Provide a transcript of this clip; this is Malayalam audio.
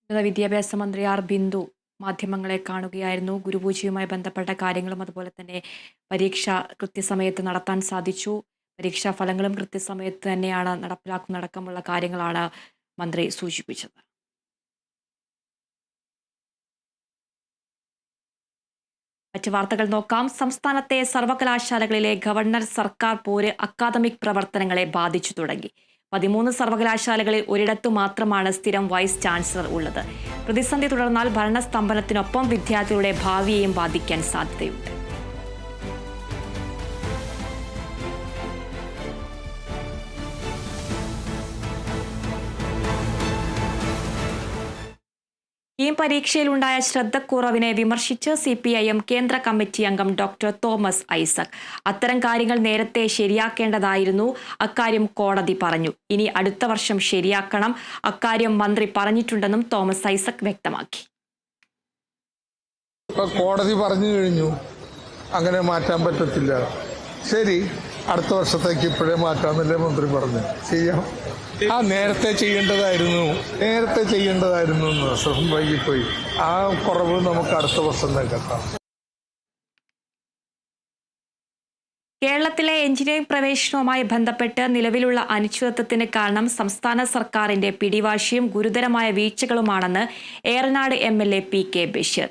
ഉന്നത വിദ്യാഭ്യാസ മന്ത്രി ആർ ബിന്ദു മാധ്യമങ്ങളെ കാണുകയായിരുന്നു. ഗുരുപൂജയുമായി ബന്ധപ്പെട്ട കാര്യങ്ങളും അതുപോലെ തന്നെ പരീക്ഷ കൃത്യസമയത്ത് നടത്താൻ സാധിച്ചു. പരീക്ഷാ ഫലങ്ങളും കൃത്യസമയത്ത് തന്നെയാണ് നടപ്പിലാക്കുന്നതടക്കമുള്ള കാര്യങ്ങളാണ് മന്ത്രി സൂചിപ്പിച്ചത്. മറ്റ് വാർത്തകൾ നോക്കാം. സംസ്ഥാനത്തെ സർവകലാശാലകളിലെ ഗവർണർ സർക്കാർ പോര് അക്കാദമിക് പ്രവർത്തനങ്ങളെ ബാധിച്ചു തുടങ്ങി. 13 സർവകലാശാലകളിൽ ഒരിടത്തു മാത്രമാണ് സ്ഥിരം വൈസ് ചാൻസലർ ഉള്ളത്. പ്രതിസന്ധി തുടർന്നാൽ ഭരണസ്തംഭനത്തിനൊപ്പം വിദ്യാർത്ഥികളുടെ ഭാവിയെയും ബാധിക്കാൻ സാധ്യതയുണ്ട്. ഈ പരീക്ഷയിലുണ്ടായ ശ്രദ്ധക്കുറവിനെ വിമർശിച്ച് CPIM കേന്ദ്ര കമ്മിറ്റി അംഗം ഡോക്ടർ തോമസ് ഐസക്. അത്തരം കാര്യങ്ങൾ നേരത്തെ ശരിയാക്കേണ്ടതായിരുന്നു. അക്കാര്യം കോടതി പറഞ്ഞു. ഇനി അടുത്ത വർഷം ശരിയാക്കണം. അക്കാര്യം മന്ത്രി പറഞ്ഞിട്ടുണ്ടെന്നും തോമസ് ഐസക് വ്യക്തമാക്കി. കോടതി പറഞ്ഞു കഴിഞ്ഞു, അങ്ങനെ മാറ്റാൻ പറ്റത്തില്ല. ശരി, അടുത്ത വർഷത്തേക്ക് ഇപ്പോഴേ മാറ്റാന്നല്ലേ മന്ത്രി പറഞ്ഞു. ചെയ്യാം. നേരത്തെ ചെയ്യേണ്ടതായിരുന്നു ശ്രമം വൈകിപ്പോയി. ആ കുറവ് നമുക്ക് അടുത്ത വർഷം നികത്താം. കേരളത്തിലെ എഞ്ചിനീയറിംഗ് പ്രവേശനവുമായി ബന്ധപ്പെട്ട് നിലവിലുള്ള അനിശ്ചിതത്വത്തിന് കാരണം സംസ്ഥാന സർക്കാരിന്റെ പിടിവാശിയും ഗുരുതരമായ വീഴ്ചകളുമാണെന്ന് ഏറനാട് MLA PK ബഷീർ.